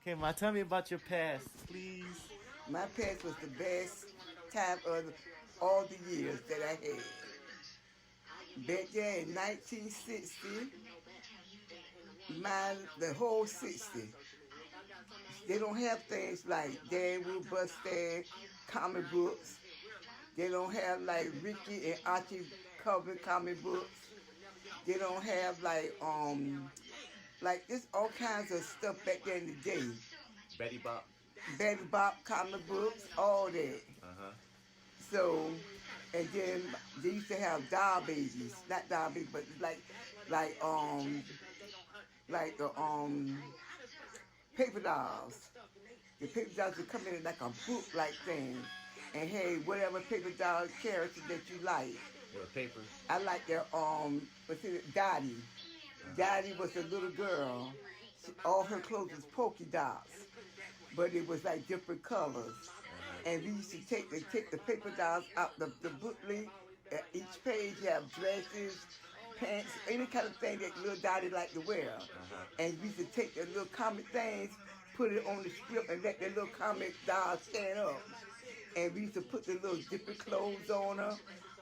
Okay, Ma, tell me about your past, please. My past was the best time of all the years that I had. Back there in 1960, the whole 60, they don't have things like Deadwood, Bustad, comic books. They don't have like Ricky and Archie cover comic books. They don't have like it's all kinds of stuff back there in the day. Betty Bop. Betty Bop comic books, all that. Uh-huh. So, and then they used to have doll babies, not doll babies, but like like the paper dolls. The paper dolls would come in like a book like thing, and hey, whatever paper doll character that you like. With paper. I like the what's it, Dottie. Dottie was a little girl. All her clothes was polka dots, but it was like different colors. And we used to take the paper dolls out the booklet. Each page have dresses, pants, any kind of thing that little Dottie liked to wear. And we used to take the little comic things, put it on the strip, and let the little comic doll stand up. And we used to put the little different clothes on her,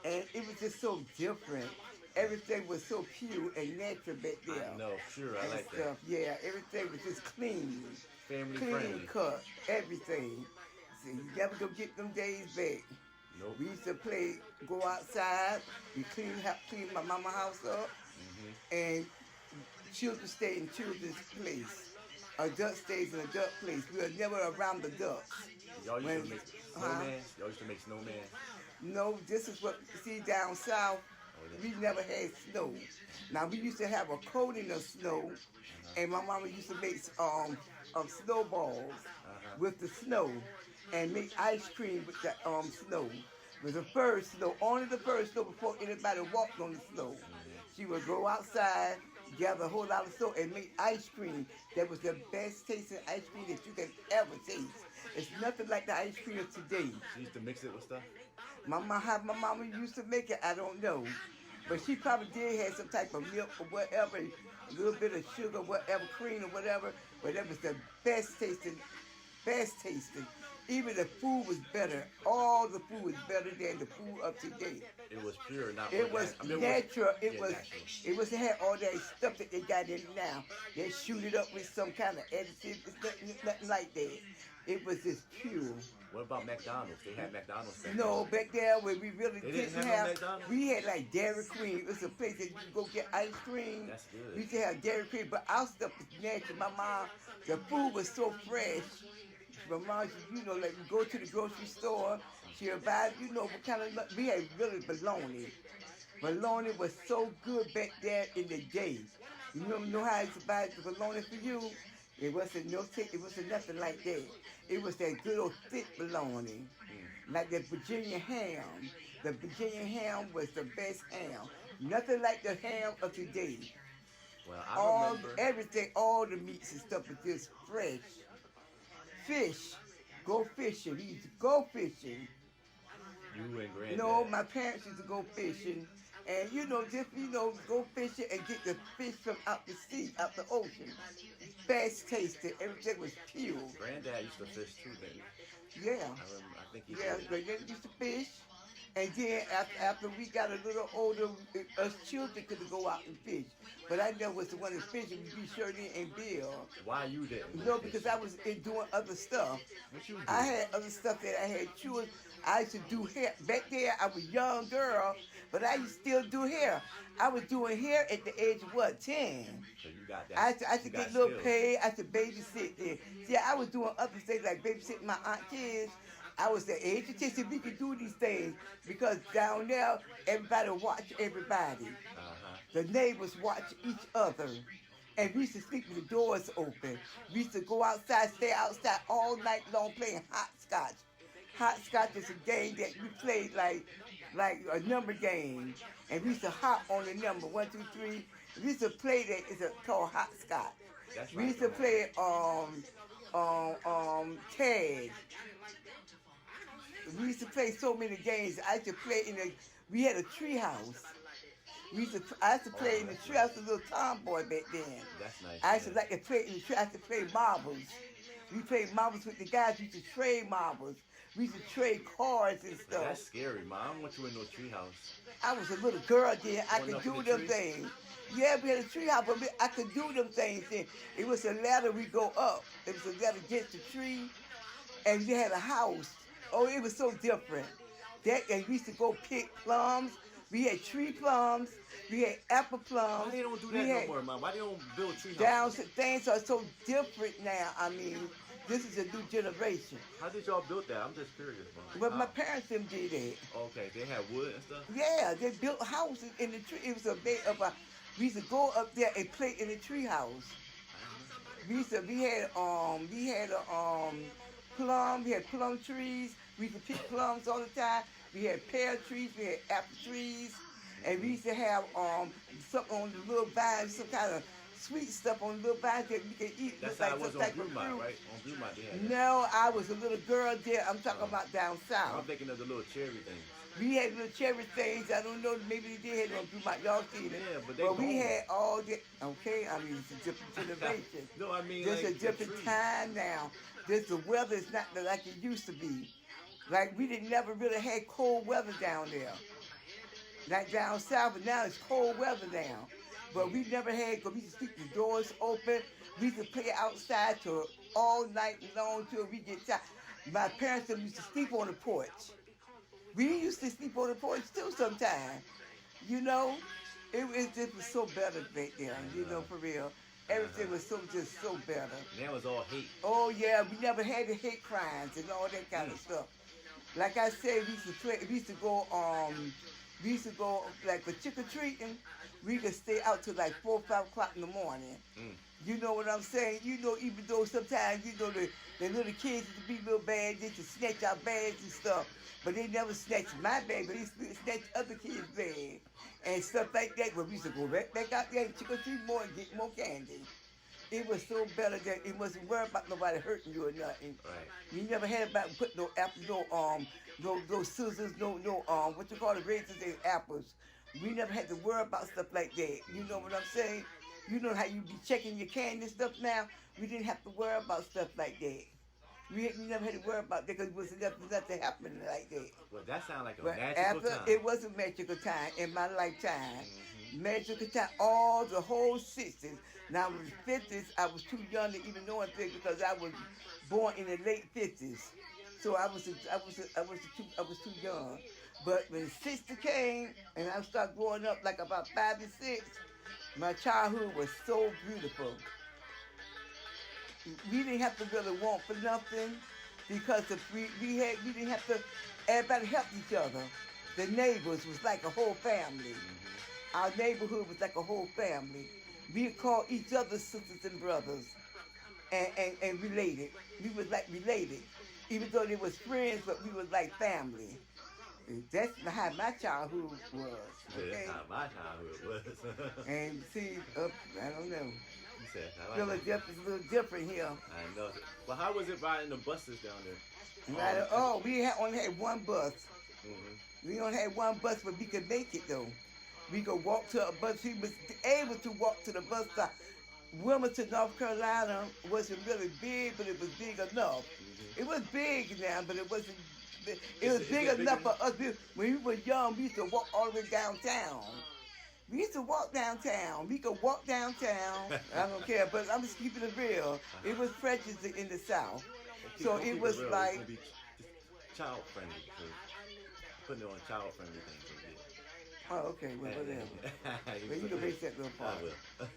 and it was just so different. Everything was so pure and natural back there. No, sure, I and like stuff. that. Yeah, everything was just clean. Family clean friendly. cut, everything. So you never gonna get them days back. Nope. We used to play, go outside, we help clean my mama house up, and children stay in children's place. Adult stays in adult place. We were never around the ducks. Y'all used to make snowman? Y'all used to make snowman? No, this is what, see down south, we never had snow. Now we used to have a coating of snow, and my mama used to make snowballs with the snow, and make ice cream with the snow. It was the first snow, only the first snow before anybody walked on the snow. She would go outside, gather a whole lot of snow, and make ice cream. That was the best tasting ice cream that you can ever taste. It's nothing like the ice cream of today. She used to mix it with stuff? How my mama used to make it, I don't know. But she probably did have some type of milk or whatever, a little bit of sugar, whatever, cream or whatever. But that was the best tasting, best tasting. Even the food was better. All the food was better than the food of today. It was pure, not It was natural. It was it had all that stuff that they got in now. They shoot it up with some kind of additive. It's nothing like that. It was just pure. What about McDonald's? They had McDonald's back No, back there where we really didn't have McDonald's? we had like Dairy Queen. It was a place that you could go get ice cream. That's good. We used to have Dairy Queen, but our stuff was natural. My mom, the food was so fresh. My mom, you know, like we go to the grocery store, she'll buy, you know, what kind of, we had really bologna. Bologna was so good back there in the day. You know how I used to buy the bologna for you? It wasn't nothing like that. It was that good old thick bologna, like the Virginia ham. The Virginia ham was the best ham. Nothing like the ham of today. Well, I remember everything, all the meats and stuff was just fresh. Fish, go fishing. We used to go fishing. You and Granddad. No, my parents used to go fishing. And go fishing and get the fish from out the sea, out the ocean. Best tasting. Everything was pure. Granddad used to fish too, baby. Yeah. I think he did. Granddad used to fish. And then after we got a little older, us children could go out and fish. But I never was the one that fishing. We'd be Shirley and Bill. Why you didn't? No, because I was doing other stuff. What you do? I had other stuff that I had children. I used to do hair. Back there, I was a young girl, but I used to still do hair. I was doing hair at the age of, 10? So you got that. I used to get a little pay. I used to babysit there. See, I was doing other things like babysitting my aunt kids. I was the age of 10, so we could do these things because down there, everybody watch everybody. The neighbors watch each other. And we used to sleep with the doors open. We used to go outside, stay outside all night long playing hopscotch. Hopscotch is a game that we played like a number game. And we used to hop on the number 1, 2, 3. We used to play that. It's called hopscotch. That's we used to play tag. We used to play so many games. I used to play we had a tree house. I used to play in the tree. I was a little tomboy back then. That's nice. I used to like to play in the tree. I used to play marbles. We played marbles with the guys. We used to trade marbles. We used to trade cards and stuff. That's scary, man. I don't want you in no treehouse. I was a little girl then. I Going could up in do the them tree? things. Yeah, we had a tree house, but I could do them things then. It was a ladder we go up. It was a ladder against the tree, and we had a house. Oh, it was so different. And we used to go pick plums. We had tree plums. We had apple plums. Why they don't do We that had no more, man? Why they don't build treehouses? down things are so different now. I mean, this is a new generation. How did y'all build that? I'm just curious, man. But my How? parents them did it. Okay, they had wood and stuff? Yeah, they built houses in the tree. It was a bit of a. We used to go up there and play in the tree house. We had plum. We had plum trees. We used to pick plums all the time. We had pear trees. We had apple trees, and we used to have something on the little vines, some kind of sweet stuff on the little vines that we could eat. That's like how it was some on type of Brewmont, fruit. right? On Brewmont, they had that. No, I was a little girl there. I'm talking about down I'm south. thinking of the little cherry things. We had little cherry things. I don't know. Maybe they did have them through my y'all seen it. Yeah, but they we gone. had all the. Okay, I mean it's a different generation. No, I mean There's like a different the tree. time now. The weather is not like it used to be. Like we didn't never really had cold weather down there. Like down south, but now it's cold weather now. But we never had. Cause we used to keep the doors open. We used to play outside till all night long till we get tired. My parents used to sleep on the porch. We used to sleep on the porch too sometimes. You know, it was so better back there. You know, for real. Everything was so better. Now it's all hate. Oh yeah, we never had the hate crimes and all that kind of stuff. Like I said, we used to go like for trick or treating. We could stay out till like 4 or 5 o'clock in the morning. You know what I'm saying? You know, even though sometimes the little kids used to be little bad, they used to snatch our bags and stuff. But they never snatched my bag, but they snatched other kids' bags and stuff like that. But we used to go right back out there and trick or treat more and get more candy. It was so better that it wasn't worried about nobody hurting you or nothing. Right. We never had about put no apples, no scissors, no what you call it, razors and apples. We never had to worry about stuff like that. You know what I'm saying? You know how you be checking your candy and stuff now? We didn't have to worry about stuff like that. We never had to worry about that because it was nothing happening like that. Well, that sounds like a But magical after time. it was a magical time in my lifetime. Magical time, the whole 60s. Now in the 50s, I was too young to even know anything because I was born in the late 50s. So I was too young. But when the 60s came and I started growing up like about 5 and 6, my childhood was so beautiful. We didn't have to really want for nothing because we didn't have to. Everybody helped each other. The neighbors was like a whole family. Our neighborhood was like a whole family. We called each other sisters and brothers, and related. We was like related, even though they was friends, but we was like family. That's how my childhood was. Okay? That's how my childhood was. And see, I don't know. You said, I It's like that. a little different here. I know. Well, how was it riding the buses down there? Right, we only had one bus. Mm-hmm. We only had one bus, but we could make it though. We could walk to a bus. We was able to walk to the bus stop. Wilmington, North Carolina wasn't really big, but it was big enough. It was big now, but it wasn't. It was big enough for us. When we were young, we used to walk all the way downtown. We used to walk downtown. We could walk downtown. I don't care, but I'm just keeping it real. It was precious in the South. So it was like. It's gonna be child friendly. Putting it on child friendly things. Oh, okay, well, whatever. Well, you can make that little part. I will.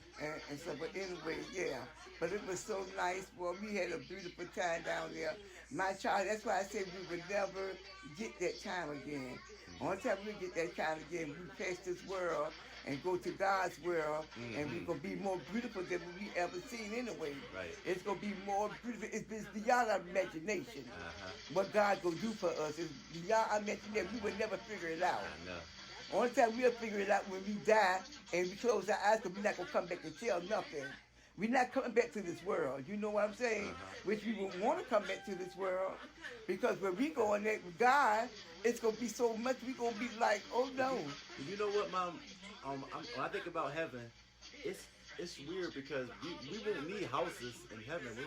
And so, but anyway, yeah. But it was so nice. Boy, we had a beautiful time down there. My child, that's why I said we would never get that time again. Only time we get that time again, we pass this world and go to God's world, and we're going to be more beautiful than we ever seen anyway. Right. It's going to be more beautiful. It's beyond our imagination. What God's going to do for us is beyond our imagination. We would never figure it out. I know. Only time we'll figure it out when we die and we close our eyes because we're not going to come back and tell nothing. We're not coming back to this world. You know what I'm saying? Which we would want to come back to this world because when we go in there with God, it's going to be so much. We're going to be like, oh no. You know what, Mom? When I think about heaven, it's weird because we won't need houses in heaven.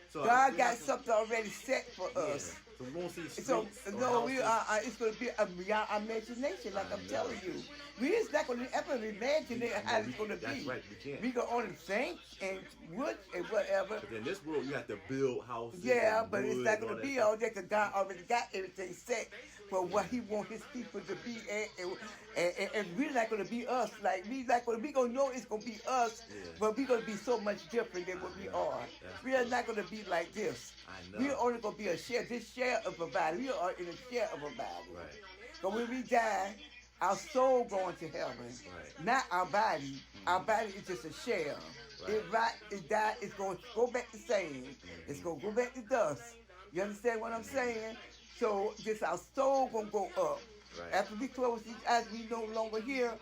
So God got something already set for Yeah. us. So we won't see streets. So or no, we houses. are. It's going to be beyond our imagination, like I'm telling you. We just not going to ever imagine it how it's going to That's be. right. We can't. We can only think and wood and whatever. But in this world, you have to build houses. Yeah, and but it's wood not and going all to that be stuff. all that because God already got everything set for what He wants His people to be at. And we're not going to be us. Like, we going to know it's going to be us, Yeah. but we're going to be so much different than what we are. That's We are not going to be like this. I know. We're only going to be a share, this share of a body. We are in a share of a body. Right. But when we die, our soul going to heaven, Right. not our body. Our body is just a shell. Right. It died, it's going to go back the same. It's going to go back to dust. You understand what I'm saying? So just our soul going to go up. Right. After we close these eyes, we no longer here.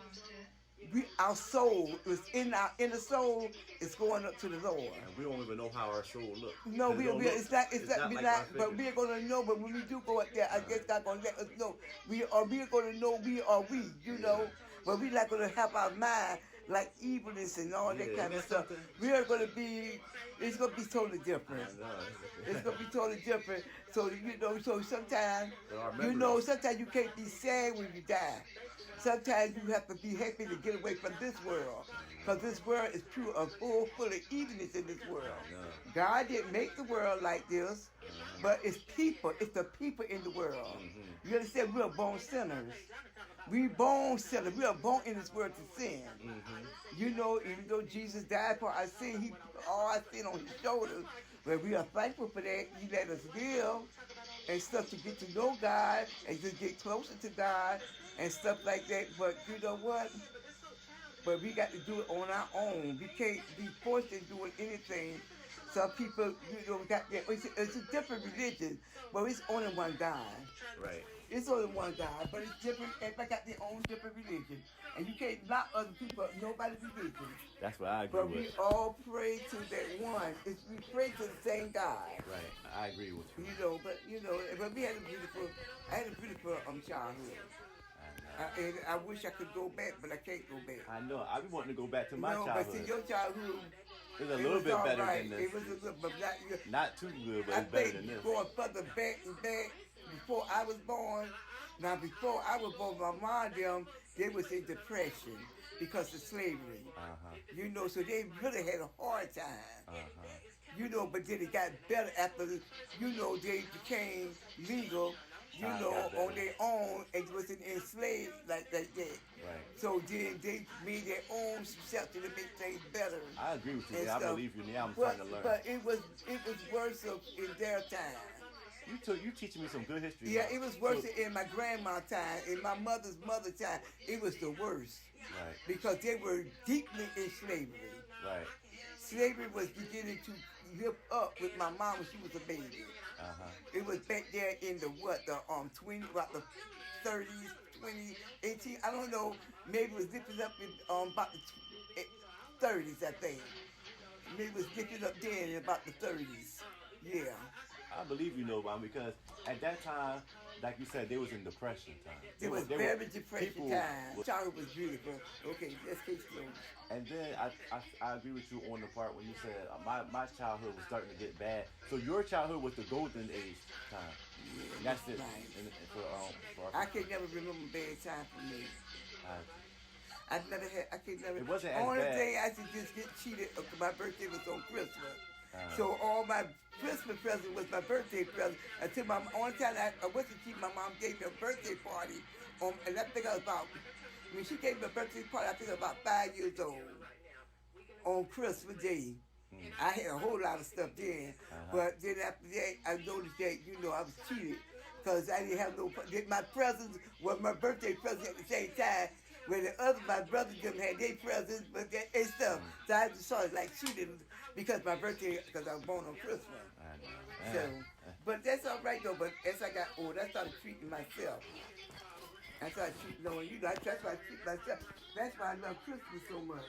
Our soul is in our inner soul is going up to the Lord. And we don't even know how our soul looks. No, it's not, like our but figure. we're going to know, but when we do go up there, I guess God going to let us know. We're going to know we are we, you know, but we're not going to have our mind like evilness and all that kind of stuff. We are going to be, it's going to be totally different. It's going to be totally different. So, you know, so sometimes, sometimes you can't be sad when you die. Sometimes you have to be happy to get away from this world. Because this world is full of evilness in this world. God didn't make the world like this, but it's people. It's the people in the world. You understand? We are born sinners. We born sinners. We are born in this world to sin. You know, even though Jesus died for our sin, He put all our sin on His shoulders. But we are thankful for that. He let us live and stuff to get to know God and to get closer to God and stuff like that. But you know what? But we got to do it on our own. We can't be forced into doing anything. Some people, you know, got that. It's a different religion, but it's only one God. Right. It's only one God, but it's different. Everybody got their own different religion. And you can't knock other people, nobody's religion. That's what I agree But with. we all pray to that one. We pray to the same God. Right. I agree with you. You know, but we had a beautiful childhood. And I wish I could go back, but I can't go back. I know. I be wanting to go back to my childhood. But see, your childhood, it's a little bit better than this. It was a little, but not too good, but it's better than this. Going further back and back, before I was born, before I was born, my mom, they was in depression because of slavery. You know, so they really had a hard time. You know, but then it got better after, you know, they became legal, you know, on their own and wasn't enslaved like that. Right. So then they made their own shelter to make things better. I agree with you. I believe you. Now I'm trying to learn. But it was worse in their time. You teaching me some good history. Yeah, it was worse in my grandma's time, in my mother's time. It was the worst. Right. Because they were deeply in slavery. Right. Slavery was beginning to live up with my mom when she was a baby. It was back there in the 30s, 2018. I don't know. Maybe it was dipping up in about the 30s, I think. Maybe it was dipping up then in about the 30s. Yeah. I believe you know, Mom, because at that time, like you said, they was in depression time. It was very depression time. Childhood was beautiful. Okay, let's keep going. And then I agree with you on the part when you said my childhood was starting to get bad. So your childhood was the golden age time. Yeah, that's it. Right. For I can never remember bad time for me. I can never. It wasn't as only bad. thing I should just get cheated. My birthday was on Christmas. So all my Christmas present was my birthday present. Until my only time I went to cheat, my mom gave me a birthday party. And I think I was when she gave me a birthday party, I think I was about 5 years old. On Christmas Day. I had a whole lot of stuff then. But then after that, I noticed that, you know, I was cheated. Because I didn't have my presents was my birthday present at the same time. Where my brothers them had their presents, but and stuff. So I just saw it like cheating because my birthday, because I was born on Christmas. So, but that's all right though. But as I got older, I started treating myself. I started treating, that's why I treat myself. That's why I love Christmas so much.